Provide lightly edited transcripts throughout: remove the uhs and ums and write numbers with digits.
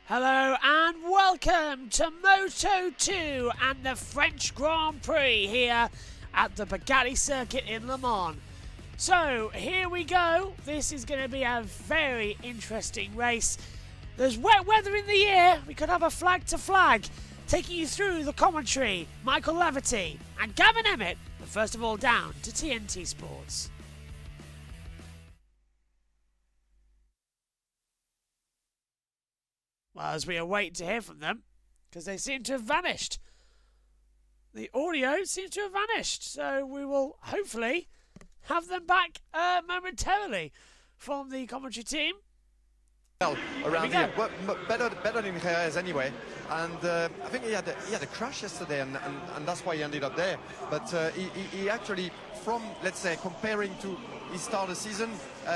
Hello and welcome to Moto2 and the French Grand Prix here at the Bugatti circuit in Le Mans. So here we go. This is going to be a very interesting race. There's wet weather in the air. We could have a flag to flag. Taking you through the commentary, Michael Laverty and Gavin Emmett. But first of all, down to TNT Sports. Well, as we await to hear from them, because they seem to have vanished. The audio seems to have vanished, so we will hopefully have them back momentarily from the commentary team. Well, around here, well, better than Jerez anyway, and I think he had a crash yesterday, and that's why he ended up there. But he actually, from let's say comparing to his start of the season,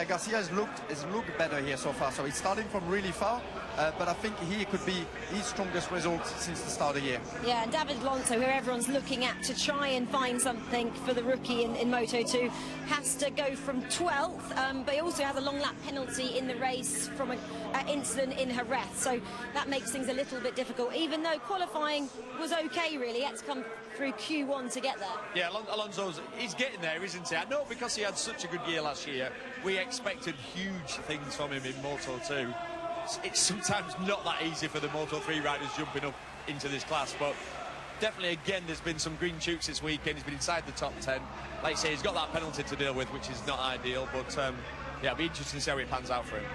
Garcia has looked better here so far. So he's starting from really far, but I think he could be his strongest result since the start of the year. Yeah, and David Alonso, who everyone's looking at to try and find something for the rookie in Moto2, has to go from 12th, but he also has a long lap penalty in the race from an incident in Jerez, so that makes things a little bit difficult, even though qualifying was okay really. He had to come through Q1 to get there. Yeah, he's getting there, isn't he? I know, because he had such a good year last year, we expected huge things from him in Moto2. It's sometimes not that easy for the Moto3 riders jumping up into this class, but definitely, again, there's been some green shoots this weekend. He's been inside the top 10. Like I say, he's got that penalty to deal with, which is not ideal, but yeah, it'll be interesting to see how it pans out for him.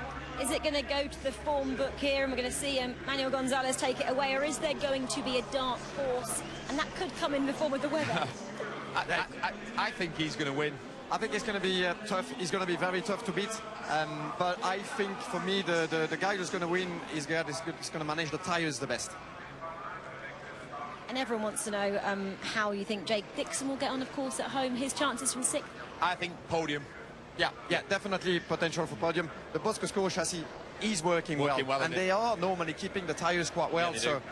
Is it going to go to the form book here and we're going to see Manuel Gonzalez take it away, or is there going to be a dark horse and that could come in the form of the weather? I think he's going to win. I think it's going to be tough. He's going to be very tough to beat. But I think for me, the guy who's going to win is going to manage the tyres the best. And everyone wants to know how you think Jake Dixon will get on, of course, at home. His chances from 6th? I think podium. Yeah, definitely potential for podium. The Bosco chassis is working well, and they are normally keeping the tyres quite well. Yeah, so,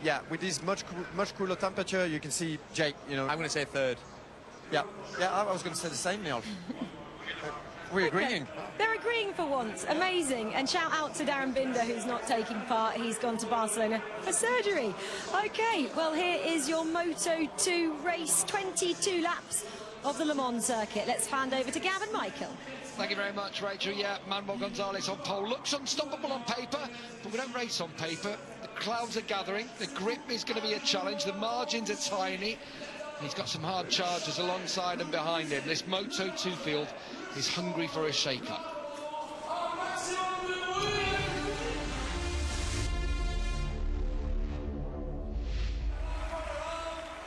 yeah, with this much cooler temperature, you can see Jake. You know, I'm going to say 3rd. Yeah, I was going to say the same, Neil. We're agreeing. They're agreeing for once. Amazing. And shout out to Darren Binder, who's not taking part. He's gone to Barcelona for surgery. Okay, well, here is your Moto2 race, 22 laps of the Le Mans circuit. Let's hand over to Gavin Michael. Thank you very much, Rachel. Yeah, Manuel Gonzalez on pole. Looks unstoppable on paper, but we don't race on paper. The clouds are gathering. The grip is going to be a challenge. The margins are tiny. He's got some hard chargers alongside and behind him. This Moto2 field is hungry for a shake-up.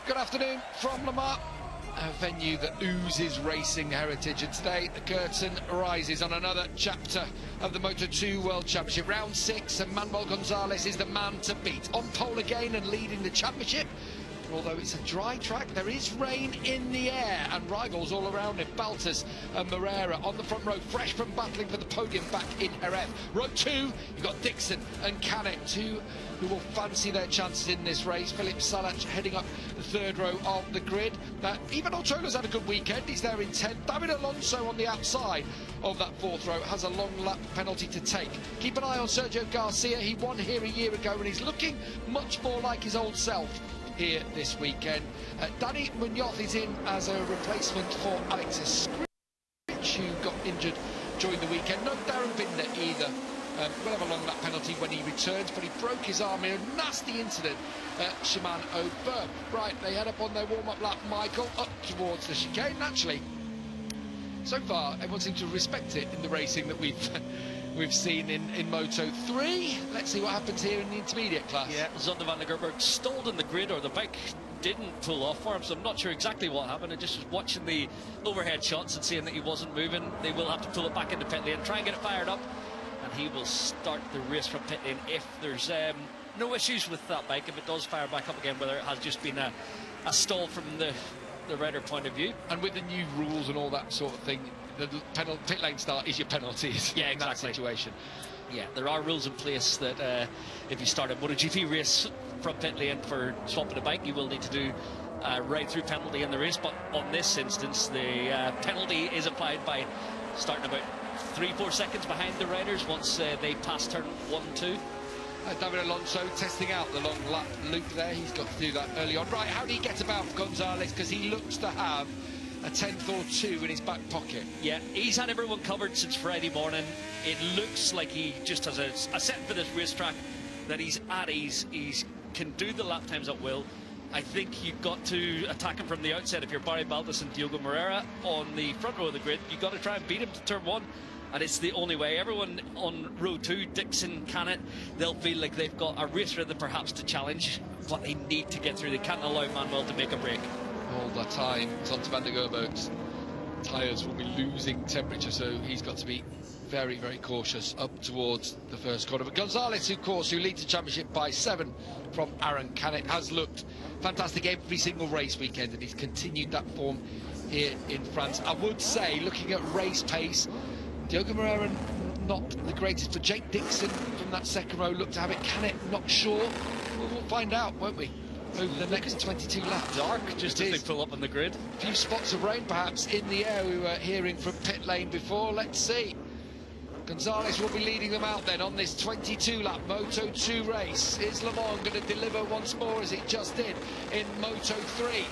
Good afternoon from Le Mans, a venue that oozes racing heritage, and today the curtain rises on another chapter of the Moto2 World Championship. Round 6, and Manuel Gonzalez is the man to beat. On pole again and leading the championship. Although it's a dry track, there is rain in the air, and rivals all around him. Baltas and Moreira on the front row, fresh from battling for the podium back in Jerez. Row 2, you've got Dixon and Canet, two who will fancy their chances in this race. Philip Salach heading up the 3rd row of the grid. Even Ochoa's had a good weekend, he's there in 10th. David Alonso on the outside of that 4th row has a long lap penalty to take. Keep an eye on Sergio Garcia, he won here a year ago and he's looking much more like his old self here this weekend. Danny Munoz is in as a replacement for Alexis Scritch, who got injured during the weekend. No Darren Binder either. Will have a long lap penalty when he returns, but he broke his arm in a nasty incident at Shimano-Oberg. Right, they head up on their warm-up lap, Michael, up towards the chicane. Naturally, so far, everyone seems to respect it in the racing that we've seen in Moto3. Let's see what happens here in the intermediate class. Yeah, Zonda van der Gerber stalled in the grid, or the bike didn't pull off for him, so I'm not sure exactly what happened. I just was watching the overhead shots and seeing that he wasn't moving. They will have to pull it back into pit lane and try and get it fired up, and he will start the race from pit lane if there's no issues with that bike. If it does fire back up again, whether it has just been a stall from the rider point of view. And with the new rules and all that sort of thing, the pit lane start is your penalties. Yeah, exactly. In that situation. Yeah, there are rules in place that if you start a MotoGP race from pit lane for swapping a bike, you will need to do a right-through penalty in the race. But on this instance, the penalty is applied by starting about 3-4 seconds behind the riders once they pass turn 1-2. David Alonso testing out the long lap loop there. He's got to do that early on. Right, how do you get about Gonzalez? Because he looks to have a 10th or 2 in his back pocket. Yeah, he's had everyone covered since Friday morning. It looks like he just has a set for this racetrack that he's at ease. He can do the lap times at will. I think you've got to attack him from the outset. If you're Barry Baltus and Diogo Moreira on the front row of the grid, you've got to try and beat him to turn 1. And it's the only way. Everyone on row 2, Dixon, Canet, they'll feel like they've got a race rhythm perhaps to challenge, but they need to get through. They can't allow Manuel to make a break. All the time, Zonta van der Gerberg's tyres will be losing temperature, so he's got to be very, very cautious up towards the first corner. But Gonzalez, of course, who leads the championship by 7 from Aaron Canet, has looked fantastic every single race weekend, and he's continued that form here in France. I would say, looking at race pace, Diogo Moreira not the greatest, but Jake Dixon from that second row looked to have it. Canet, not sure. We'll find out, won't we, over the next 22 laps. Dark, just as they pull up on the grid. A few spots of rain perhaps in the air. We were hearing from pit lane before. Let's see. Gonzalez will be leading them out then on this 22-lap Moto2 race. Is Le Mans going to deliver once more as it just did in Moto3?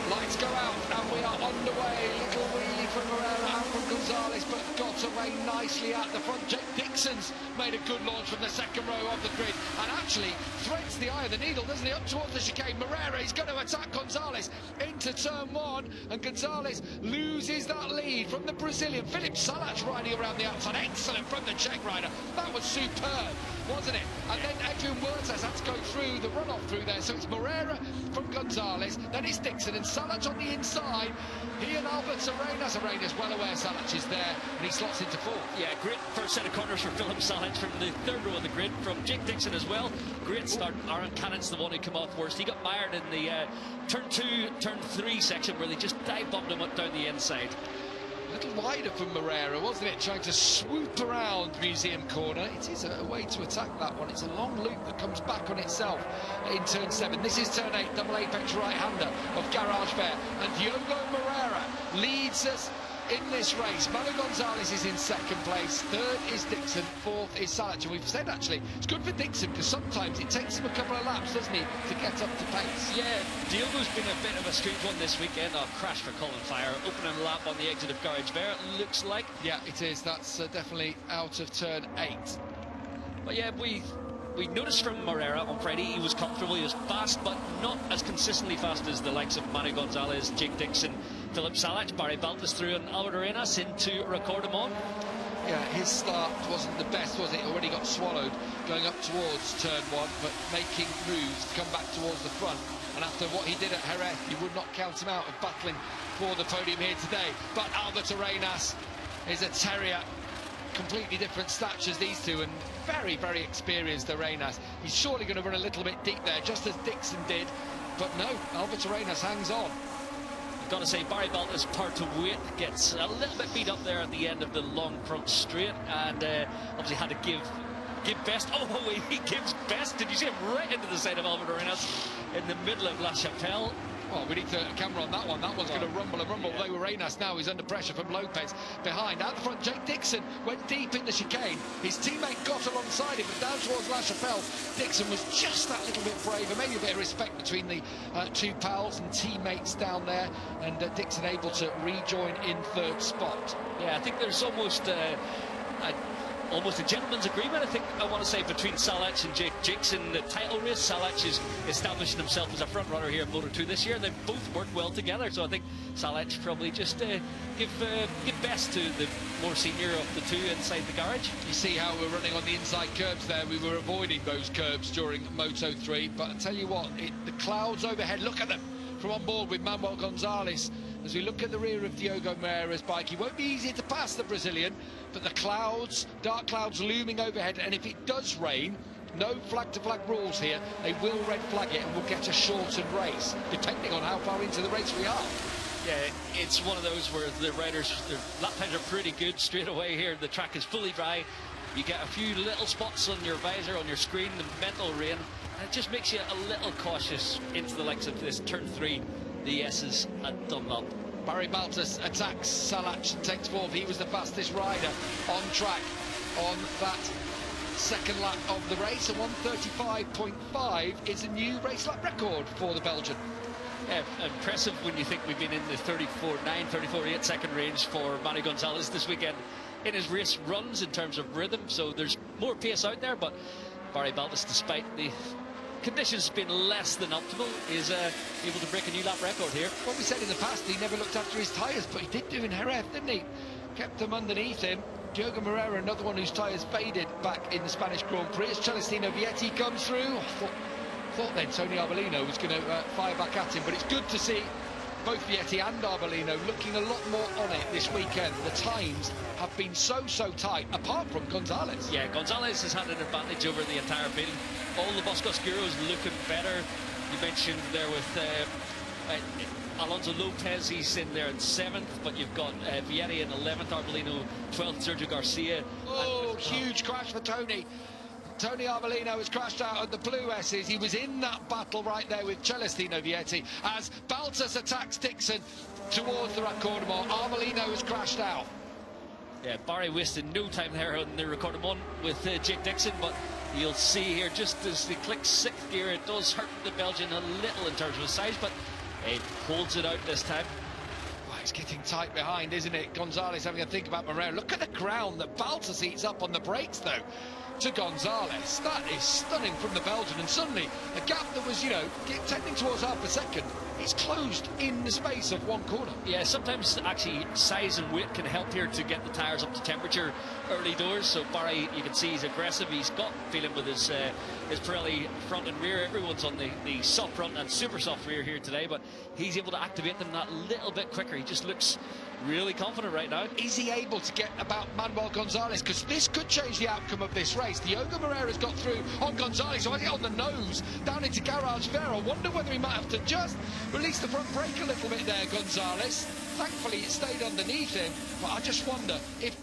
Lights go out and we are underway. Little wheelie from Moreira and from Gonzalez, but got away nicely at the front. Jake Dixon's made a good launch from the second row of the grid and actually threads the eye of the needle, doesn't he, up towards the chicane. Moreira is going to attack Gonzalez into turn 1, and Gonzalez loses that lead from the Brazilian. Philip Salac riding around the outside. Excellent from the Czech rider. That was superb, wasn't it? And then Adrian Huertas had to go through the runoff through there. So it's Moreira from Gonzalez, then it's Dixon and Salac on the inside. He and Albert Arenas well aware Salac is there, and he slots into 4th. Yeah, great first set of corners for Philip Salac from the third row of the grid, from Jake Dixon as well. Great start. Aaron Canet's the one who came off worst. He got mired in the turn 2, turn 3 section where they just dive-bombed him up down the inside. A little wider from Moreira, wasn't it? Trying to swoop around Museum Corner. It is a way to attack that one. It's a long loop that comes back on itself in turn 7. This is turn 8, double apex right-hander of Garage Fair. And Diogo Moreira leads us in this race. Manu Gonzalez is in 2nd place, 3rd is Dixon, 4th is Salac. And we've said, actually, it's good for Dixon because sometimes it takes him a couple of laps, doesn't he, to get up to pace. Yeah, Diogo's been a bit of a strange one this weekend. A crash for Colin Fire, opening lap on the exit of Garage Fair, it looks like. Yeah, it is. That's definitely out of turn 8. But yeah, we noticed from Moreira on Friday, he was comfortable, he was fast, but not as consistently fast as the likes of Manu Gonzalez, Jake Dixon, Philip Salac. Barry Baltus through and Albert Arenas into Recordamon. Yeah, his start wasn't the best, was it? Already got swallowed going up towards turn 1, but making moves to come back towards the front. And after what he did at Jerez, you would not count him out of battling for the podium here today. But Albert Arenas is a terrier. Completely different statures, these two, and very, very experienced Arenas. He's surely going to run a little bit deep there, just as Dixon did. But no, Albert Arenas hangs on. Got to say, Barry Baltus' part to weight gets a little bit beat up there at the end of the long front straight, and obviously had to give best. Oh, he gives best. Did you see him right into the side of Albert Arenas in the middle of La Chapelle? Well, we need to camera on that one. That one's going to rumble and rumble. Yeah. Though Arenas now is under pressure from Lopez behind. Out the front, Jake Dixon went deep in the chicane. His teammate got alongside him, but down towards La Chapelle, Dixon was just that little bit braver. Maybe a bit of respect between the two pals and teammates down there, and Dixon able to rejoin in 3rd spot. Yeah, I think there's almost a gentleman's agreement, I want to say, between Salac and Jake Dixon. The title race, Salac is establishing himself as a front runner here at Moto2 this year. They've both worked well together, so I think Salac probably just give best to the more senior of the two inside the garage. You see how we're running on the inside curbs there. We were avoiding those curbs during Moto3, but I tell you what, the clouds overhead, look at them from on board with Manuel Gonzalez. As we look at the rear of Diogo Moreira's bike, he won't be easy to pass the Brazilian, but the clouds, dark clouds looming overhead, and if it does rain, no flag-to-flag rules here, they will red flag it and we'll get a shortened race, depending on how far into the race we are. Yeah, it's one of those where the riders, their lap times are pretty good straight away here. The track is fully dry. You get a few little spots on your visor, on your screen, the mental rain, and it just makes you a little cautious into the likes of this turn 3. The S's at Dunlop. Barry Baltus attacks Salac and takes 4th. He was the fastest rider on track on that second lap of the race, and 1:35.5 is a new race lap record for the Belgian. Yeah, impressive when you think we've been in the 34.9, 34.8 second range for Manu Gonzalez this weekend in his race runs in terms of rhythm, so there's more pace out there, but Barry Baltus, despite the conditions being less than optimal, is able to break a new lap record here. What we said in the past, he never looked after his tyres, but he did do in Jerez, didn't he? Kept them underneath him. Diogo Moreira, another one whose tyres faded back in the Spanish Grand Prix. As Celestino Vietti comes through, I thought then Tony Arbolino was going to fire back at him, but it's good to see both Vietti and Arbolino looking a lot more on it this weekend. The times have been so tight, apart from Gonzalez. Yeah, Gonzalez has had an advantage over the entire field. All the Bosco Oscuros looking better. You mentioned there with Alonso Lopez, he's in there in 7th, but you've got Vietti in 11th, Arbolino 12th, Sergio Garcia. Oh, huge crash for Tony. Tony Arbolino has crashed out at the Blue S's. He was in that battle right there with Celestino Vietti as Baltus attacks Dixon towards the Raccordomont. Arbolino has crashed out. Yeah, Barry wasted no time there on the Raccordomont with Jake Dixon, but you'll see here just as they click 6th gear, it does hurt the Belgian a little in terms of his size, but it holds it out this time. Well, it's getting tight behind, isn't it? Gonzalez having a think about Moreira. Look at the ground that Baltus eats up on the brakes, though, to Gonzalez. That is stunning from the Belgian, and suddenly a gap that was, you know, tending towards half a second, it's closed in the space of one corner. Yeah, sometimes actually size and weight can help here to get the tyres up to temperature early doors. So Barry, you can see he's aggressive. He's got feeling with his Pirelli front and rear. Everyone's on the soft front and super soft rear here today, but he's able to activate them that little bit quicker. He just looks really confident right now. Is he able to get about Manuel Gonzalez? Because this could change the outcome of this race. Diogo Moreira's got through on Gonzalez, so I get on the nose down into Garage Vero. I wonder whether he might have to just release the front brake a little bit there, Gonzalez. Thankfully it stayed underneath him, but I just wonder if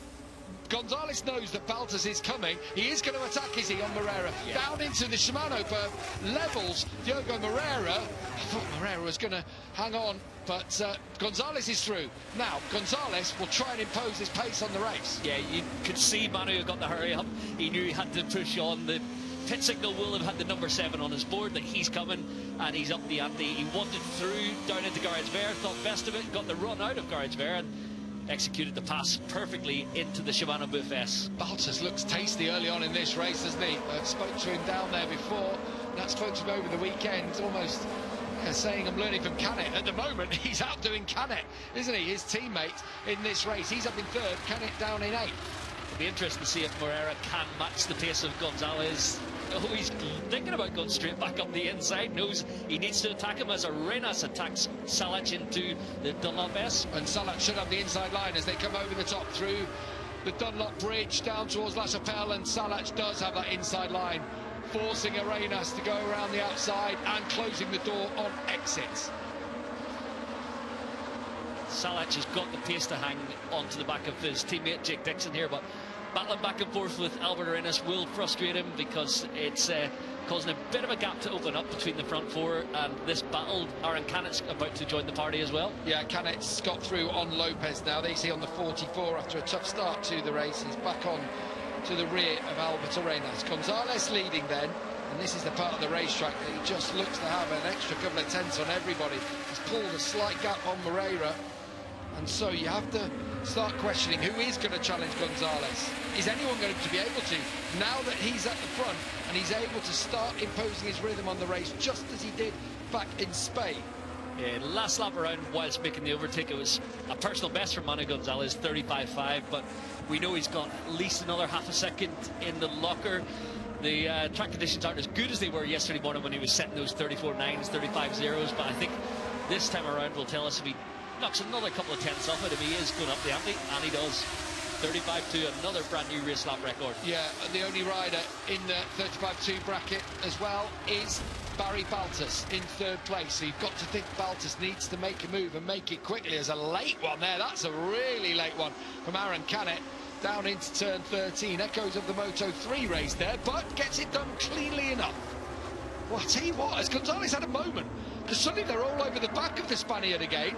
Gonzalez knows that Baltus is coming. He is going to attack, is he, on Moreira? Yeah. Down into the Shimano berth, levels Diogo Moreira. I thought Moreira was going to hang on, but Gonzalez is through. Now, Gonzalez will try and impose his pace on the race. Yeah, you could see Manu got the hurry up. He knew he had to push on. The pit signal will have had the number 7 on his board that he's coming, and he's up the ante. He wanted through down into Garage Vert, thought best of it, got the run out of Garage Vert, and executed the pass perfectly into the Shimano Booth S. Baltus looks tasty early on in this race, doesn't he? I spoke to him down there before. Nat spoke to him over the weekend, almost saying I'm learning from Canet. At the moment, he's outdoing Canet, isn't he? His teammate in this race. He's up in 3rd, Canet down in 8th. It'll be interesting to see if Moreira can match the pace of Gonzalez. Oh, he's thinking about going straight back up the inside, knows he needs to attack him as Arenas attacks Salach into the Dunlop S. And Salach should have the inside line as they come over the top through the Dunlop Bridge down towards La Chapelle, and Salach does have that inside line, forcing Arenas to go around the outside and closing the door on exits. Salach has got the pace to hang onto the back of his teammate Jake Dixon here, but battling back and forth with Albert Arenas will frustrate him because it's causing a bit of a gap to open up between the front 4 and this battle. Aaron Canet's about to join the party as well. Yeah, Canet's got through on Lopez now. They see on the 44 after a tough start to the race. He's back on to the rear of Albert Arenas. Gonzalez leading then, and this is the part of the racetrack that he just looks to have an extra couple of tenths on everybody. He's pulled a slight gap on Moreira, and so you have to start questioning who is going to challenge Gonzalez. Is anyone going to be able to, now that he's at the front and he's able to start imposing his rhythm on the race just as he did back in Spain? Yeah, last lap around whilst making the overtake, it was a personal best for Manu Gonzalez, 35.5, but we know he's got at least another half a second in the locker. The track conditions aren't as good as they were yesterday morning when he was setting those 34.9s, 35.0s, but I think this time around will tell us if he knocks another couple of tenths off it, if he is going up the ante, and he does. 35.2, another brand new race lap record. Yeah, and the only rider in the 35.2 bracket as well is Barry Baltus in 3rd place. So you've got to think Baltus needs to make a move and make it quickly. There's a late one there. That's a really late one from Aaron Canet down into turn 13. Echoes of the Moto2 race there, but gets it done cleanly enough. Well, I tell you what, as Gonzalez had a moment, because suddenly they're all over the back of the Spaniard again.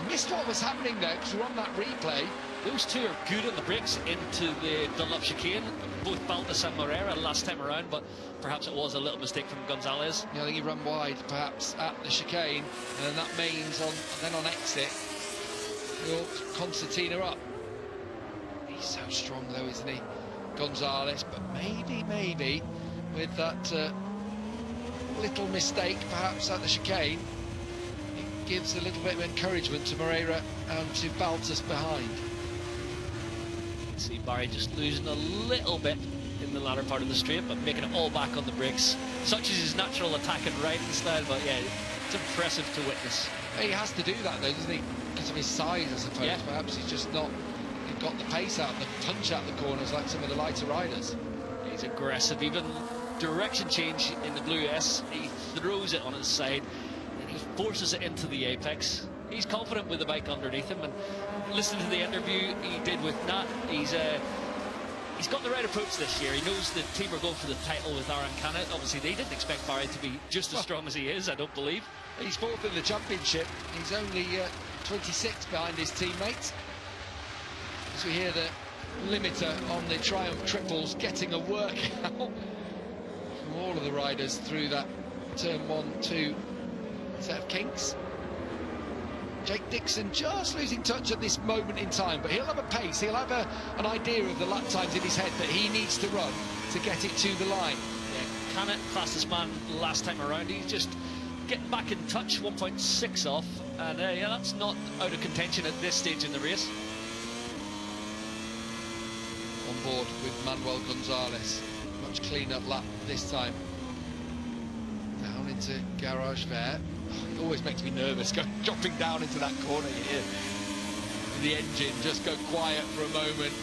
Missed what was happening there because we're on that replay. Those two are good on the brakes into the Dunlop chicane, both Baltas and Moreira last time around, but perhaps it was a little mistake from Gonzalez. Yeah, I think he ran wide, perhaps, at the chicane, and then that means on exit, he'll concertina up. He's so strong, though, isn't he, Gonzalez? But maybe, with that little mistake, perhaps, at the chicane, it gives a little bit of encouragement to Moreira and to Baltas behind. See Barry just losing a little bit in the latter part of the straight, but making it all back on the brakes. Such is his natural attack and riding style, but yeah, it's impressive to witness. He has to do that, though, doesn't he? Because of his size, I suppose. Yeah. Perhaps he's just not got the pace out, the punch out the corners like some of the lighter riders. He's aggressive, even direction change in the Blue S, he throws it on his side and he forces it into the apex. He's confident with the bike underneath him, and listen to the interview he did with Nat. He's got the right approach this year. He knows the team are going for the title with Aaron Canet. Obviously, they didn't expect Barry to be just as strong as he is, I don't believe. He's fourth in the championship. He's only 26 behind his teammates. As we hear the limiter on the Triumph triples getting a workout from all of the riders through that turn 1-2 set of kinks. Jake Dixon just losing touch at this moment in time, but he'll have a pace, he'll have an idea of the lap times in his head that he needs to run to get it to the line. Yeah, Canet, fastest man last time around. He's just getting back in touch, 1.6 off, and yeah, that's not out of contention at this stage in the race. On board with Manuel Gonzalez, much cleaner lap this time. Down into Garage there. It always makes me nervous dropping down into that corner. You hear the engine just go quiet for a moment.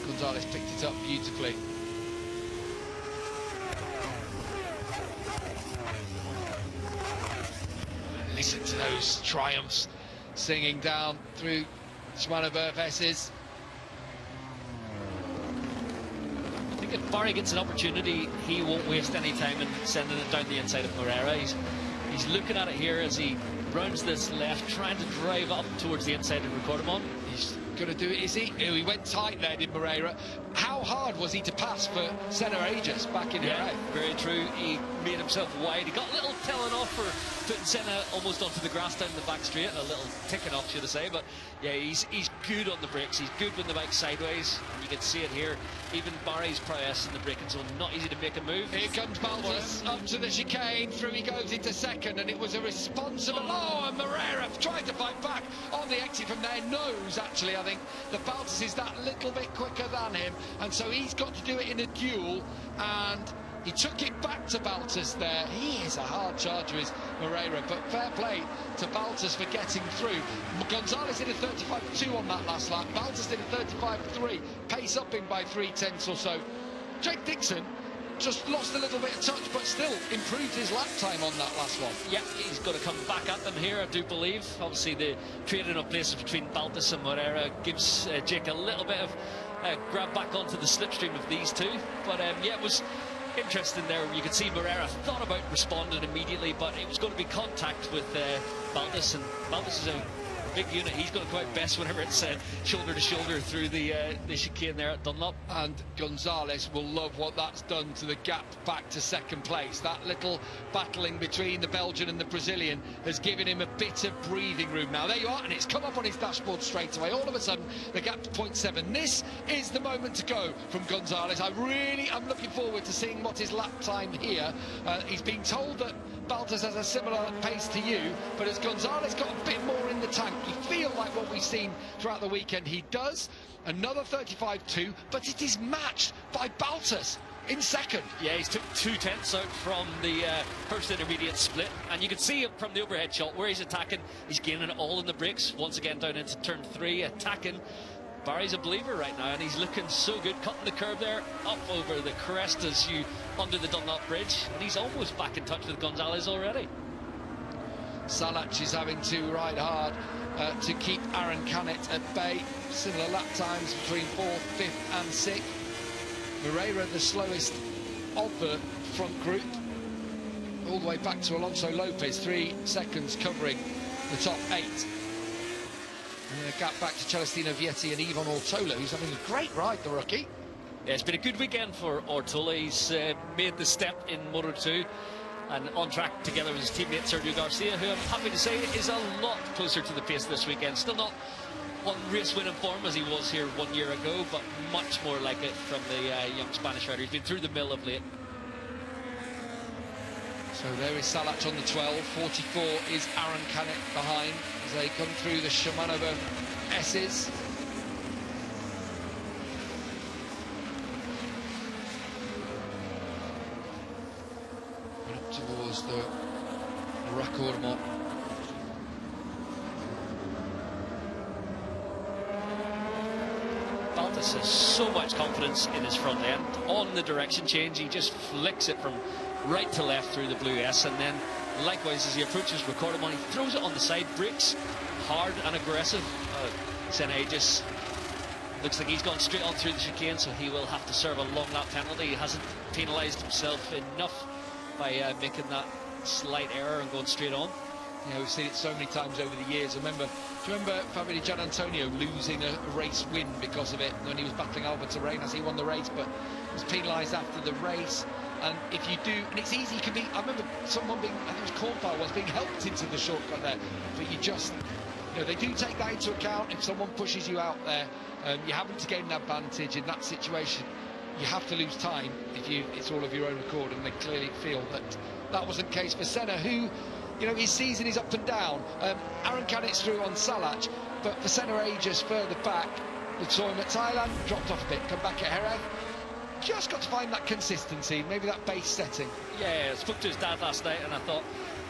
Gonzalez picked it up beautifully. Listen to those Triumphs singing down through Shimano Burfesses. I think if Barry gets an opportunity, he won't waste any time in sending it down the inside of Moreira. He's looking at it here as he rounds this left, trying to drive up towards the inside and record him on. He's going to do it, is he? Oh, he went tight there, did Moreira. How hard was he to pass for Senna Aegis back in Yeah, Jerez? very true. He made himself wide. He got a little telling off for putting Senna almost onto the grass down the back straight. A little ticking off, should I say. But yeah, he's good on the brakes. He's good when the bike's sideways. And you can see it here. Even Barry's prowess in the braking zone, not easy to make a move. Here comes Baltas up to the chicane. Through he goes into second, and it was a responsible... Oh, and Moreira tried to fight back on the exit from their nose, actually. I think the Baltas is that little bit quicker than him, and so he's got to do it in a duel, and he took it back to Baltas there. He is a hard charger, is Moreira, but fair play to Baltas for getting through. Gonzalez did a 35.2 on that last lap. Baltas did a 35.3, pace up him by 3/10 or so. Jake Dixon just lost a little bit of touch, but still improved his lap time on that last one. Yeah, he's got to come back at them here, I do believe. Obviously, the trading of places between Baltas and Moreira gives Jake a little bit of grab back onto the slipstream of these two. But yeah, it was interesting there. You could see Moreira thought about responding immediately, but it was going to be contact with Baltas, and Baltas is a big unit. He's going to go out best whenever it's shoulder to shoulder through the chicane there at Dunlop. And Gonzalez will love what that's done to the gap back to second place. That little battling between the Belgian and the Brazilian has given him a bit of breathing room. Now there you are, and it's come up on his dashboard straight away. All of a sudden the gap to 0.7. This is the moment to go from Gonzalez. I really am looking forward to seeing what his lap time here. He's been told that Baltas has a similar pace to you, but as Gonzalez got a bit more in the tank, you feel like what we've seen throughout the weekend he does. Another 35.2, but it is matched by Baltas in second. Yeah, he's took 2/10 out from the first intermediate split, and you can see it from the overhead shot where he's attacking. He's gaining it all in the brakes, once again down into turn 3, attacking. Barry's a believer right now, and he's looking so good, cutting the curve there, up over the crest as you under the Dunlop Bridge, and he's almost back in touch with Gonzalez already. Salach is having to ride hard to keep Aaron Canet at bay. Similar lap times between 4th, 5th and 6th. Moreira the slowest of the front group, all the way back to Alonso Lopez, 3 seconds covering the top 8. Gap back to Celestino Vietti and Yvon Ortola, who's having a great ride, the rookie. Yeah, it's been a good weekend for Ortola. He's made the step in Moto2 and on track together with his teammate Sergio Garcia, who I'm happy to say is a lot closer to the pace this weekend. Still not on race winning form as he was here 1 year ago, but much more like it from the young Spanish rider. He's been through the mill of late. So there is Salac on the 12, 44 is Aaron Canet behind as they come through the Shimano S's. Up towards the record mark. Baltas has so much confidence in his front end. On the direction change, he just flicks it from right to left through the blue S, and then likewise as he approaches Recordamon, he throws it on the side, brakes hard and aggressive. Senna just looks like he's gone straight on through the chicane, so he will have to serve a long lap penalty. He hasn't penalised himself enough by making that slight error and going straight on. Yeah, we've seen it so many times over the years. Do you remember Fabio Di Gianantonio losing a race win because of it when he was battling Albert Terrain as he won the race, but was penalised after the race? And if you do, and it's easy, you can be, I remember someone being, I think it was Cornfire, was being helped into the shortcut there, but you just, you know, they do take that into account. If someone pushes you out there, you're having to gain an advantage in that situation. You have to lose time if it's all of your own accord, and they clearly feel that that wasn't the case for Senna, who, you know, his season is up and down. Aaron Canet's through on Salac, but for Senna ages further back, we saw him at Thailand, dropped off a bit, come back at Jerez. Just got to find that consistency, maybe that base setting. Yeah, I spoke to his dad last night and I thought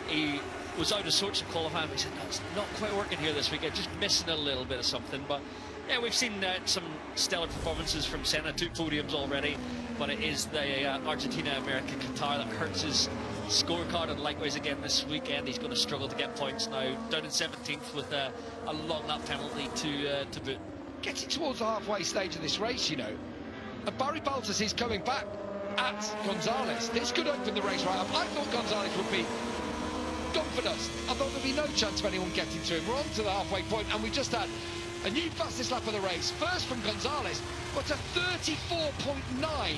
he was out of sorts in qualifying. He said, no, it's not quite working here this weekend, just missing a little bit of something. But yeah, we've seen some stellar performances from Senna, 2 podiums already, but it is the Argentina, America, Qatar that hurts his scorecard, and likewise again this weekend he's going to struggle to get points now, down in 17th with a long lap penalty to boot. Getting towards the halfway stage of this race, you know, and Barry Baltas is coming back at Gonzalez. This could open the race right up. I thought Gonzalez would be gone for dust. I thought there'd be no chance of anyone getting to him. We're on to the halfway point, and we just had a new fastest lap of the race. First from Gonzalez, but a 34.9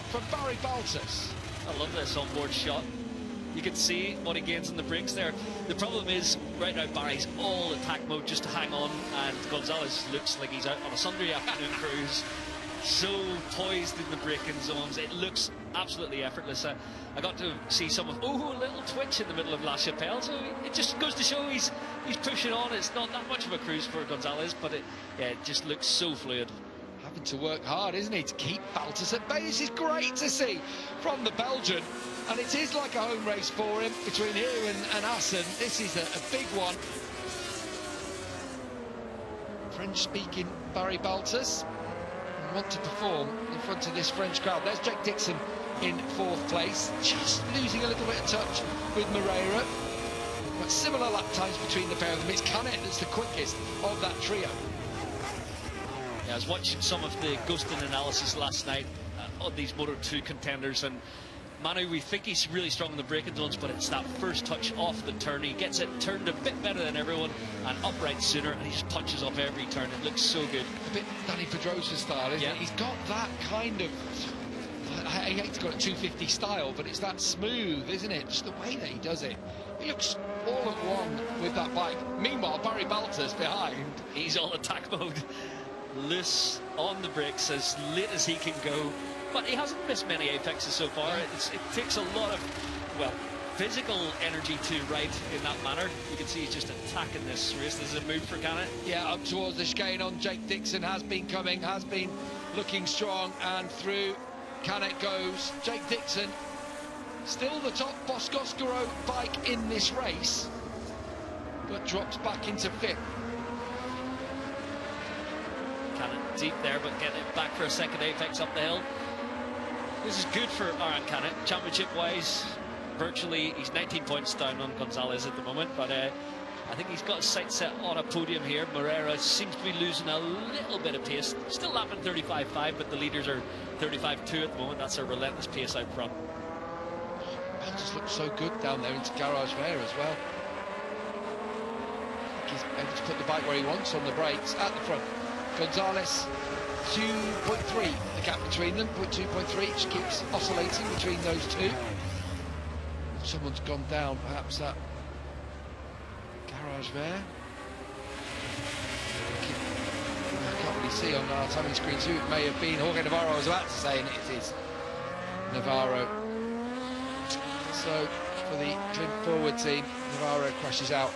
from Barry Baltas. I love this onboard shot. You can see what he gains in the brakes there. The problem is, right now Barry's all attack mode just to hang on, and Gonzalez looks like he's out on a Sunday afternoon cruise. So poised in the braking zones, it looks absolutely effortless. I got to see some of, a little twitch in the middle of La Chapelle, so it just goes to show he's pushing on. It's not that much of a cruise for Gonzalez, but it just looks so fluid. Having to work hard, isn't he, to keep Baltas at bay. This is great to see from the Belgian, and it is like a home race for him between here and Assen. This is a big one. French-speaking Barry Baltas want to perform in front of this French crowd. There's Jake Dixon in 4th place, just losing a little bit of touch with Moreira, but similar lap times between the pair of them. It's Canet that's the quickest of that trio. Yeah, I was watching some of the ghosting analysis last night on these Moto2 contenders, and Manu, we think he's really strong in the braking zones, but it's that first touch off the turn. He gets it turned a bit better than everyone and upright sooner, and he just punches off every turn. It looks so good. A bit Danny Pedrosa style, isn't it? He's got that kind of, I hate to call it 250 style, but it's that smooth, isn't it? Just the way that he does it. He looks all at one with that bike. Meanwhile, Barry Baltas behind. He's all attack mode. Loose on the brakes, as late as he can go. But he hasn't missed many apexes so far. It takes a lot of, well, physical energy to ride in that manner. You can see he's just attacking this race. There's a move for Canet. Yeah, up towards the chicane on Jake Dixon, has been coming, has been looking strong, and through Canet goes. Jake Dixon, still the top Boscoscaro bike in this race, but drops back into 5th. Canet deep there, but getting it back for a second apex up the hill. This is good for Aaron Canet. Championship-wise, virtually, he's 19 points down on Gonzalez at the moment, but I think he's got his sights set on a podium here. Moreira seems to be losing a little bit of pace. Still lapping 35.5, but the leaders are 35.2 at the moment. That's a relentless pace out front. Baltas looks so good down there into Garage Vert as well. I think he's able to put the bike where he wants on the brakes at the front. Gonzalez, 2.3, the gap between them, 2.3, just keeps oscillating between those two. Someone's gone down, perhaps that garage there. I can't really see on our timing screen who it may have been. Jorge Navarro, I was about to say, and it is Navarro. So for the Clint forward team, Navarro crashes out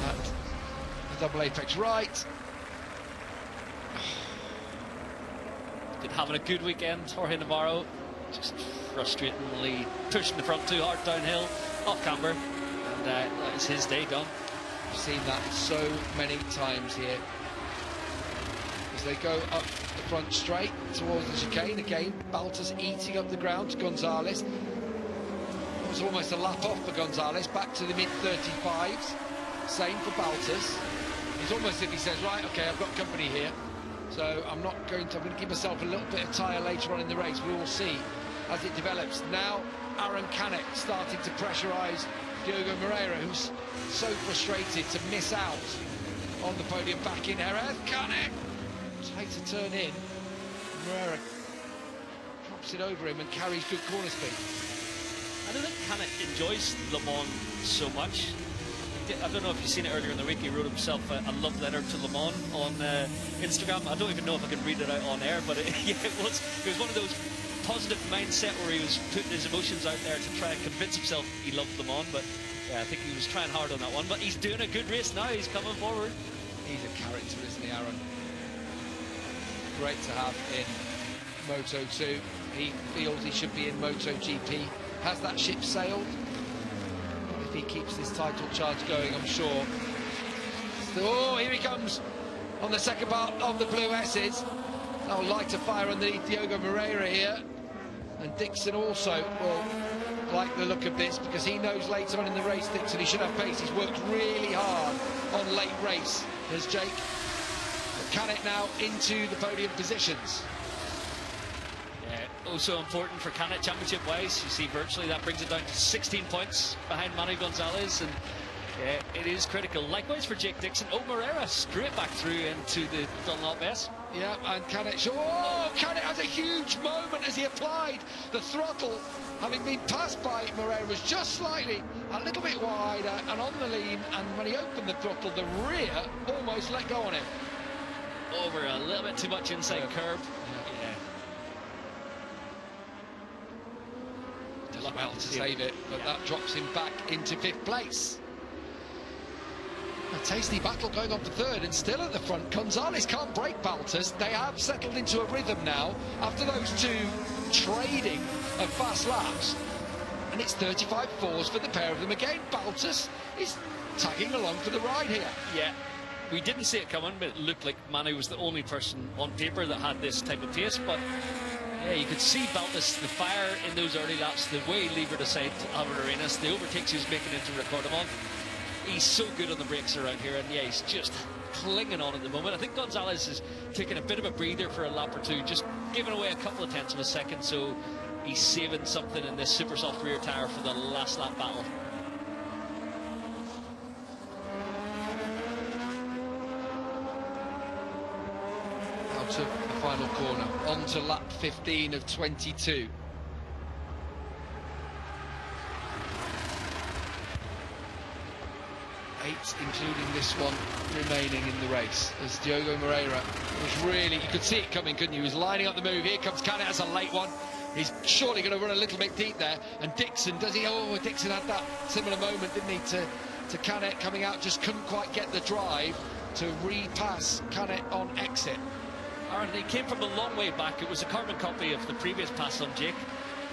at the double apex right. Been having a good weekend, Jorge Navarro, just frustratingly pushing the front too hard downhill, off camber, and that is his day done. I've seen that so many times here. As they go up the front straight towards the chicane, again, Baltas eating up the ground to Gonzalez. It was almost a lap off for Gonzalez, back to the mid-35s. Same for Baltas. It's almost as if he says, right, okay, I've got company here. So I'm going to give myself a little bit of tyre later on in the race. We will see as it develops. Now Aaron Canet starting to pressurise Diogo Moreira, who's so frustrated to miss out on the podium back in Jerez. Canet takes a turn in. Moreira drops it over him and carries good corner speed. I don't think Canet enjoys Le Mans so much. I don't know if you've seen it earlier in the week. He wrote himself a love letter to Le Mans on Instagram. I don't even know if I can read it out on air, but yeah, it was one of those positive mindset where he was putting his emotions out there to try and convince himself he loved Le Mans. But yeah, I think he was trying hard on that one. But he's doing a good race now. He's coming forward. He's a character, isn't he, Aaron? Great to have in Moto2. He feels he should be in MotoGP. Has that ship sailed? If he keeps this title charge going, I'm sure. Oh, here he comes on the second part of the Blue S's. I'll light a fire underneath Diogo Moreira here. And Dixon also will like the look of this, because he knows later on in the race, Dixon, he should have pace. He's worked really hard on late race. There's Jake. But Canet now into the podium positions. Also important for Canet championship wise. You see, virtually that brings it down to 16 points behind Manu Gonzalez, and it is critical. Likewise for Jake Dixon. Oh, Moreira straight back through into the Dunlop S. Yeah, and Canet, oh, Canet has a huge moment as he applied the throttle, having been passed by Moreira, was just slightly a little bit wider and on the lean, and when he opened the throttle, the rear almost let go on him. Over a little bit too much inside curb. Well to save it, but that drops him back into 5th place. A tasty battle going on for 3rd, and still at the front, Gonzalez can't break Baltas. They have settled into a rhythm now after those two trading of fast laps, and it's 35.4s for the pair of them again. Baltas is tagging along for the ride here. Yeah, we didn't see it coming, but it looked like Manu was the only person on paper that had this type of pace. But yeah, you could see Baltas, the fire in those early laps, the way he levered aside Albert Arenas, the overtakes he was making into Recordamon. He's so good on the brakes around here, and yeah, he's just clinging on at the moment. I think Gonzalez is taking a bit of a breather for a lap or two, just giving away a couple of tenths of a second, so he's saving something in this super soft rear tyre for the last lap battle. Out of the final corner, on to lap 15 of 22. Eight, including this one, remaining in the race, as Diogo Moreira was really, you could see it coming, couldn't you? He was lining up the move. Here comes Canet as a late one. He's surely going to run a little bit deep there. And Dixon, does he? Oh, Dixon had that similar moment, didn't he, to Canet coming out, just couldn't quite get the drive to repass Canet on exit. Aaron, he came from a long way back. It was a carbon copy of the previous pass on Jake,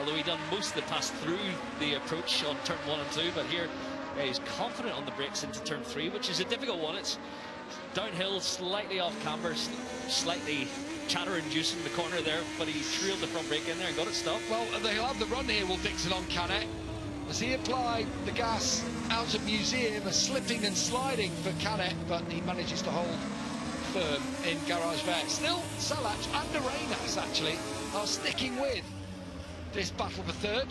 although he done most of the pass through the approach on turn 1 and 2, but here he's confident on the brakes into turn 3, which is a difficult one. It's downhill, slightly off camber, slightly chatter-inducing the corner there, but he trailed the front brake in there and got it stopped. Well, they'll have the run here, will Dixon, on Canet, as he applied the gas out of museum, a slipping and sliding for Canet, but he manages to hold firm in Garage Vert. Still, Salach and Arenas actually are sticking with this battle for 3rd.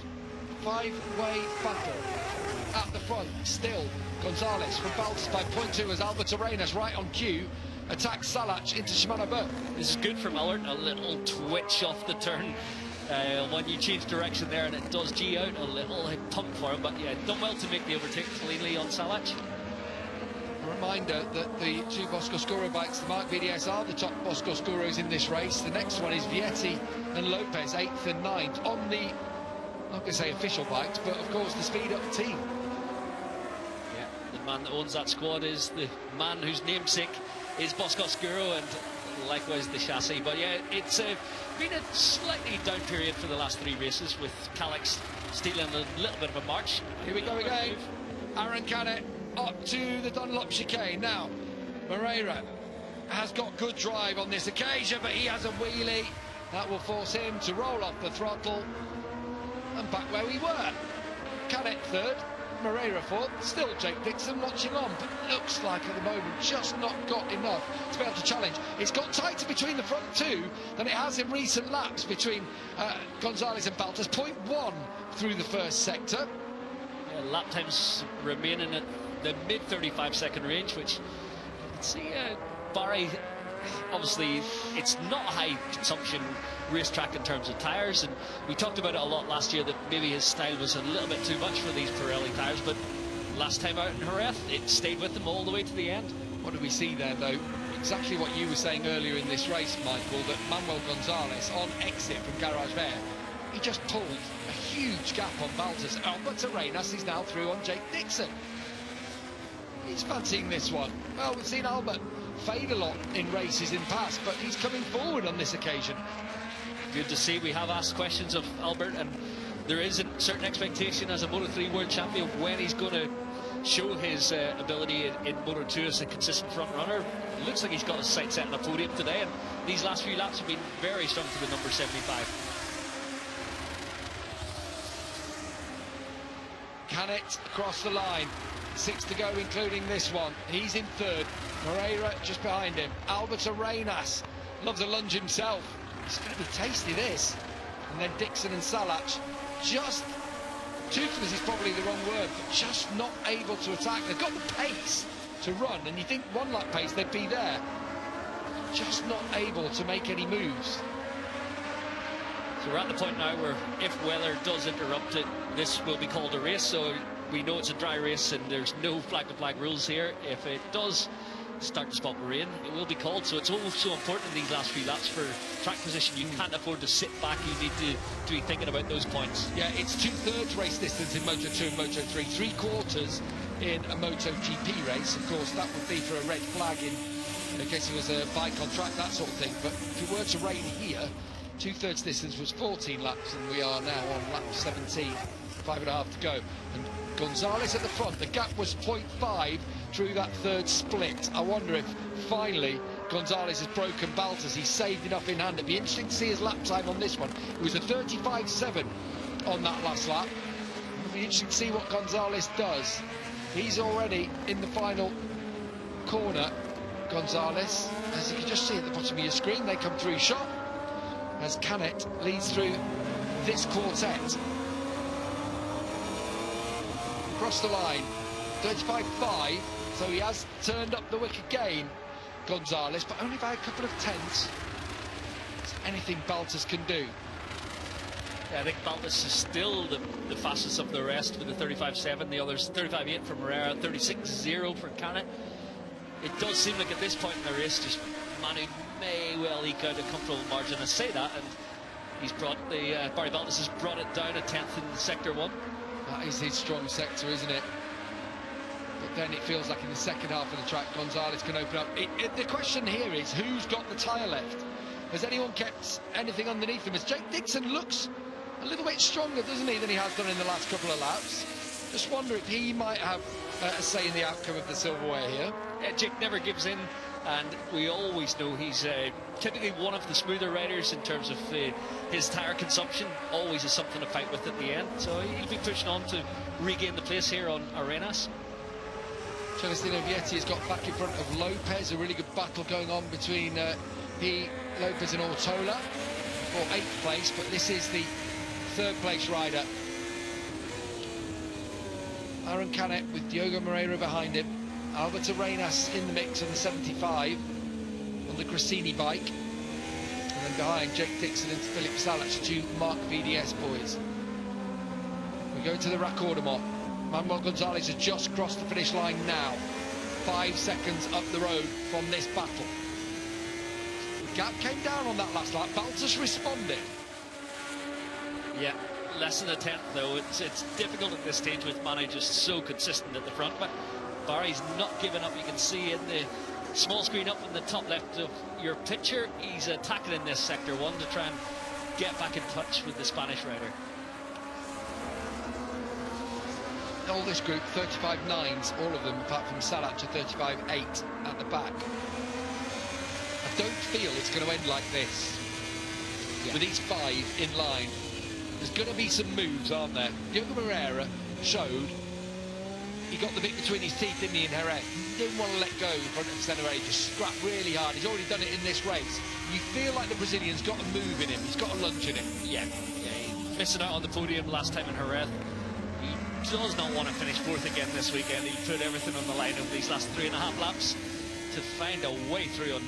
5-way battle. at the front, still Gonzalez from Baltas by 0.2 as Albert Arenas right on cue attacks Salac into Shimano Burke. This is good from Albert, a little twitch off the turn when you change direction there, and it does G out, a little pump for him, but yeah, done well to make the overtake cleanly on Salac. A reminder that the two Bosco-Scuro bikes, the Mark BDS, are the top Bosco-Scuros in this race. The next one is Vietti and Lopez, 8th and 9th on the, I'm not going to say official bikes, but of course the speed-up team. Yeah, the man that owns that squad is the man whose namesake is Bosco-Scuro, and likewise the chassis. But yeah, it's been a slightly down period for the last 3 races, with Calix stealing a little bit of a march. Here we go again. Aaron Canet up to the Dunlop chicane. Now, Moreira has got good drive on this occasion, but he has a wheelie. That will force him to roll off the throttle and back where we were. Canet 3rd, Moreira 4th, still Jake Dixon watching on, but looks like at the moment just not got enough to be able to challenge. It's got tighter between the front 2 than it has in recent laps between Gonzalez and Baltas. 0.1 through the first sector. Yeah, lap times remaining at the mid 35-second range, which you can see Barry, obviously it's not a high consumption racetrack in terms of tyres, and we talked about it a lot last year that maybe his style was a little bit too much for these Pirelli tyres, but last time out in Jerez it stayed with him all the way to the end. What do we see there though? Exactly what you were saying earlier in this race, Michael, that Manuel Gonzalez on exit from Garage Vert, he just pulled a huge gap on Baltas. Albert Arenas is now through on Jake Dixon. He's fancying this one. Well, we've seen Albert fade a lot in races in past, but he's coming forward on this occasion. Good to see. We have asked questions of Albert, and there is a certain expectation as a Moto3 World Champion when he's going to show his ability in Moto2 as a consistent front runner. Looks like he's got his sights set on a podium today, and these last few laps have been very strong to the number 75. Canet across the line. 6 to go, including this one. He's in 3rd. Moreira just behind him. Albert Arenas loves a lunge himself. It's going to be tasty, this. And then Dixon and Salac just, toothless is probably the wrong word, but just not able to attack. They've got the pace to run, and you think 1 lap pace, they'd be there. Just not able to make any moves. So we're at the point now where if weather does interrupt it, this will be called a race, so we know it's a dry race and there's no flag-to-flag rules here. If it does start to spot rain, it will be called, so it's always so important in these last few laps for track position. You can't afford to sit back, you need to be thinking about those points. Yeah, it's 2/3 race distance in Moto2 and Moto3, 3/4 in a MotoGP race. Of course, that would be for a red flag in case it was a bike on track, that sort of thing. But if it were to rain here, 2/3 distance was 14 laps, and we are now on lap 17, 5.5 to go. And Gonzalez at the front, the gap was 0.5 through that 3rd split. I wonder if finally Gonzalez has broken Baltas. He's saved enough in hand. It'd be interesting to see his lap time on this one. It was a 35.7 on that last lap. It'll be interesting to see what Gonzalez does. He's already in the final corner, Gonzalez. As you can just see at the bottom of your screen, they come through shot as Canet leads through this quartet. Across the line, 35.5, so he has turned up the wick again, Gonzalez, but only by a couple of tenths. It's anything Baltas can do. Yeah, I think Baltas is still the fastest of the rest with the 35.7, the others 35.8 for Moreira, 36.0 for Canet. It does seem like at this point in the race, just Manu may well eke out a comfortable margin. I say that, and he's brought the Barry Baltas has brought it down a 10th in sector 1. That is his strong sector, isn't it? But then it feels like in the second half of the track, Gonzalez can open up. The question here is, who's got the tyre left? Has anyone kept anything underneath him? As Jake Dixon looks a little bit stronger, doesn't he, than he has done in the last couple of laps? Just wonder if he might have a say in the outcome of the silverware here. Yeah, Jake never gives in, and we always know he's typically one of the smoother riders in terms of his tyre consumption. Always is something to fight with at the end, so he'll be pushing on to regain the place here on Arenas. Celestino Vietti has got back in front of Lopez. A really good battle going on between Lopez and Ortola for 8th place, but this is the 3rd place rider. Aaron Canet with Diogo Moreira behind him. Alberto Arenas in the mix on the 75 on the Grassini bike. And then behind, Jake Dixon and Philip Salac, two Mark VDS boys. We go to the Raccordomont. Manuel Gonzalez has just crossed the finish line now. 5 seconds up the road from this battle. The gap came down on that last lap. Baltus responded. Yeah, less than a tenth though. It's difficult at this stage with managers so consistent at the front, but Barry's not giving up. You can see in the small screen up in the top left of your picture, he's attacking in this sector 1 to try and get back in touch with the Spanish rider. All this group, 35.9s, all of them, apart from Salac, are 35.8 at the back. I don't feel it's going to end like this. Yeah. With these 5 in line, there's going to be some moves, aren't there? Diogo Moreira showed he got the bit between his teeth, didn't he, in Jerez? He didn't want to let go in front of the centre eight, just scrapped really hard. He's already done it in this race. You feel like the Brazilian's got a move in him, he's got a lunge in him. Yeah, he's missing out on the podium last time in Jerez. He does not want to finish 4th again this weekend. He put everything on the line over these last 3.5 laps to find a way through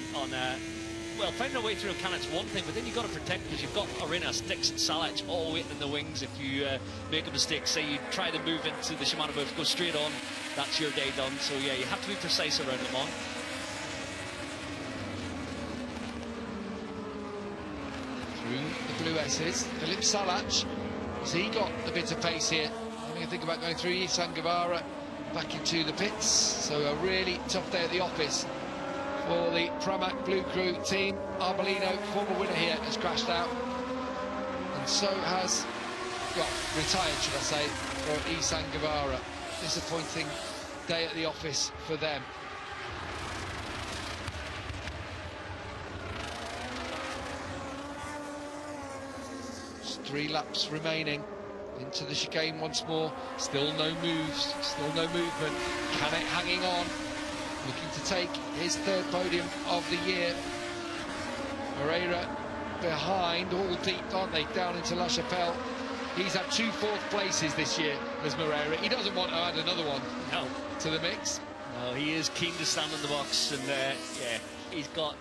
well, finding a way through Canet's one thing, but then you've got to protect, because you've got Arenas, Dixon, Salac all waiting in the wings. If you make a mistake, say you try to move into the Shimano move, go straight on, that's your day done. So yeah, you have to be precise around Le Mans. Through the blue S's, Philip Salac, has he got a bit of pace here? Having a think about going through Isan Guevara back into the pits. So a really tough day at the office for the Pramac Blue Crew team. Arbolino, former winner here, has crashed out. And so has, well, retired, should I say, for Isan Guevara. Disappointing day at the office for them. Just 3 laps remaining. Into the chicane once more. Still no moves, still no movement. Canet hanging on, looking to take his 3rd podium of the year. Moreira behind, all deep, aren't they, down into La Chapelle. He's had 2 4th places this year as Moreira. He doesn't want to add another one to the mix. No, he is keen to stand in the box, and yeah, he's got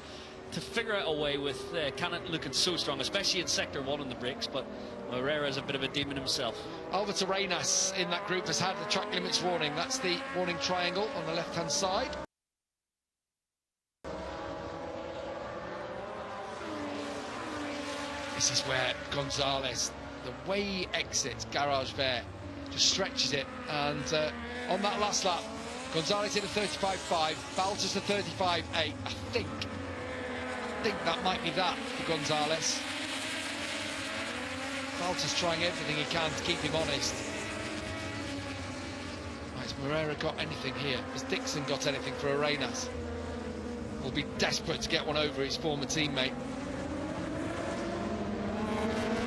to figure out a way with Canet looking so strong, especially in sector 1 on the brakes, but Moreira's a bit of a demon himself. Alberto Arenas in that group has had the track limits warning. That's the warning triangle on the left-hand side. This is where Gonzalez, the way he exits Garage Vert, just stretches it. And on that last lap, Gonzalez in a 35.5, Baltus a 35.8. I think that might be that for Gonzalez. Baltus trying everything he can to keep him honest. Right, has Moreira got anything here? Has Dixon got anything for Arenas? Will be desperate to get one over his former teammate.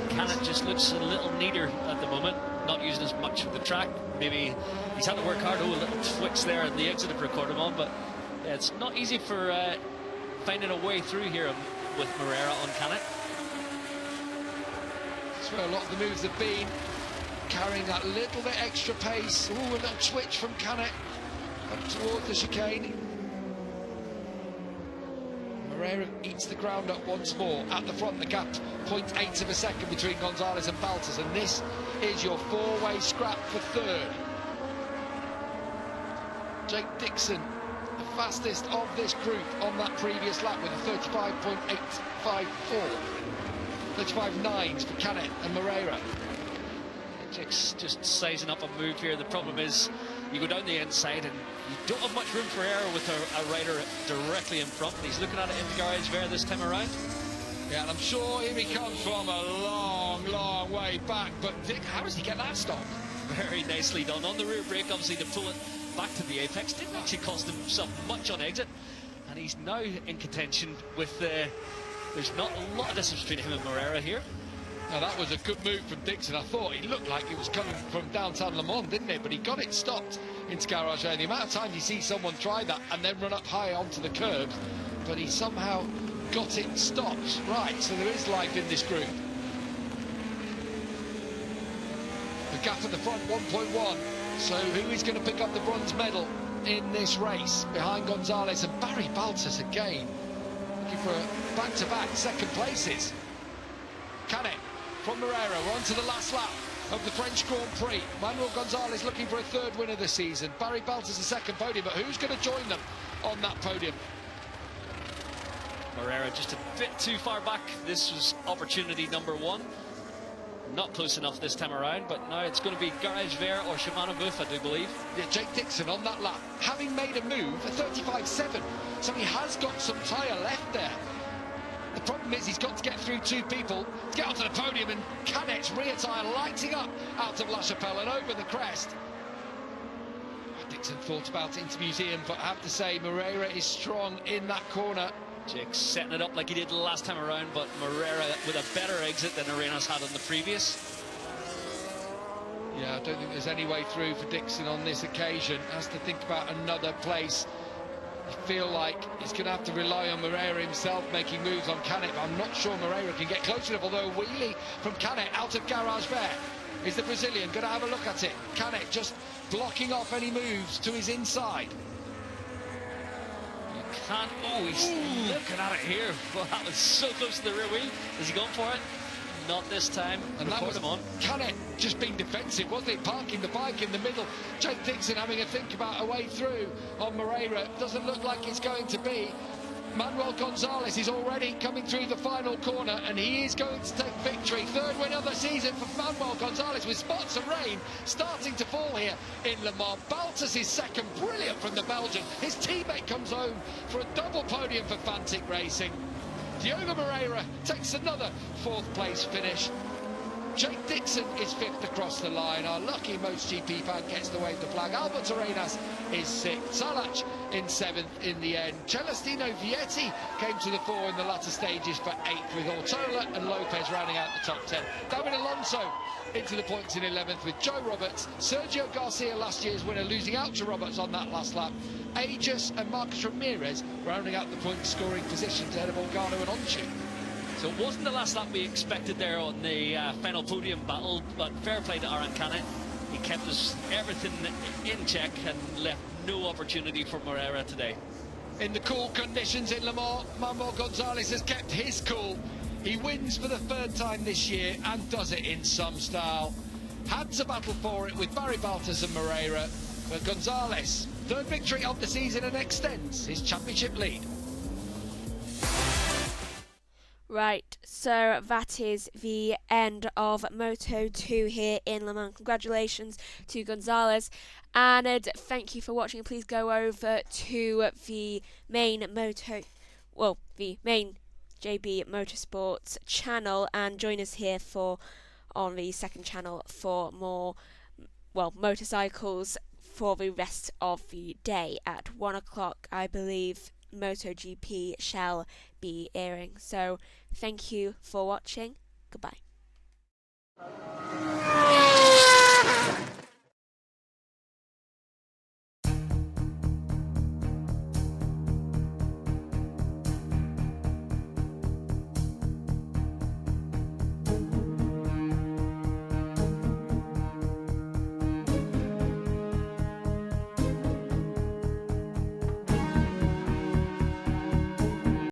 Canet just looks a little neater at the moment, not using as much of the track. Maybe he's had to work hard. Oh, a little twitch there at the exit of Raccordomont, but yeah, it's not easy for finding a way through here with Moreira on Canet. That's where a lot of the moves have been, carrying that little bit extra pace. Ooh, a little twitch from Canet up towards the chicane. Moreira eats the ground up once more. At the front, the gap 0.8 of a second between Gonzalez and Baltus, and this is your 4-way scrap for 3rd. Jake Dixon, the fastest of this group on that previous lap with a 35.854. 35.9s for Canet and Moreira. Jake's just sizing up a move here. The problem is you go down the inside and you don't have much room for error with a rider directly in front. He's looking at it in the Garage Vert this time around. Yeah, and I'm sure here he comes from a long, long way back. But Dick, how does he get that stop? Very nicely done. On the rear brake, obviously, to pull it back to the apex. Didn't actually cost himself much on exit. And he's now in contention with there's not a lot of distance between him and Moreira here. Now, that was a good move from Dixon. I thought he looked like he was coming from downtown Le Mans, didn't he? But he got it stopped into Garage Vert. The amount of times you see someone try that and then run up high onto the curbs, but he somehow got it stopped. Right, so there is life in this group. The gap at the front, 1.1. So who is going to pick up the bronze medal in this race? Behind Gonzalez and Barry Baltus again, looking for back-to-back second places. Canet from Moreira, we're on to the last lap of the French Grand Prix. Manuel Gonzalez looking for a third win of the season. Barry Baltus a second podium, but who's going to join them on that podium? Moreira just a bit too far back. This was opportunity number one. Not close enough this time around, but now it's going to be Garage Vert or Shimano Booth, I do believe. Yeah, Jake Dixon on that lap, having made a move, a 35.7, so he has got some tyre left there. The problem is he's got to get through two people to get onto the podium, and Canet's rear tyre lighting up out of La Chapelle and over the crest. Dixon thought about it, interviews Ian, but I have to say Moreira is strong in that corner. Jake setting it up like he did last time around, but Moreira with a better exit than Arenas had on the previous. Yeah, I don't think there's any way through for Dixon on this occasion. Has to think about another place. I feel like he's going to have to rely on Moreira himself making moves on Canet, but I'm not sure Moreira can get close enough, although a wheelie from Canet out of Garage Vert. Is the Brazilian going to have a look at it? Canet just blocking off any moves to his inside. Can't. Oh, he's looking at it here. Well, that was so close to the rear wheel. Is he going for it? Not this time. And that was Canet just being defensive, wasn't it? Parking the bike in the middle. Jake Dixon having a think about a way through on Moreira. Doesn't look like it's going to be. Manuel Gonzalez is already coming through the final corner, and he is going to take victory. Third win of the season for Manuel Gonzalez, with spots of rain starting to fall here in Le Mans. Baltus is second, brilliant from the Belgian. His teammate comes home for a double podium for Fantic Racing. Diogo Moreira takes another fourth place finish. Jake Dixon is fifth across the line. Our lucky MotoGP fan gets to wave the flag. Albert Arenas is sixth. Salach in seventh in the end. Celestino Vietti came to the fore in the latter stages for eighth, with Ortola and Lopez rounding out the top 10. David Alonso into the points in 11th with Joe Roberts. Sergio Garcia, last year's winner, losing out to Roberts on that last lap. Aegis and Marcus Ramirez rounding out the point scoring positions ahead of Olgado and Onchu. So it wasn't the last lap we expected there on the final podium battle, but fair play to Aaron Canet. He kept us everything in check and left no opportunity for Moreira today. In the cool conditions in Le Mans, Manuel Gonzalez has kept his cool. He wins for the third time this year and does it in some style. Had to battle for it with Barry Baltus and Moreira, but Gonzalez, third victory of the season, and extends his championship lead. Right, so that is the end of Moto2 here in Le Mans. Congratulations to Gonzalez, and thank you for watching. Please go over to the main the main JB Motorsports channel and join us here on the second channel for more motorcycles for the rest of the day. At 1 o'clock, I believe, MotoGP shall be airing. So thank you for watching. Goodbye.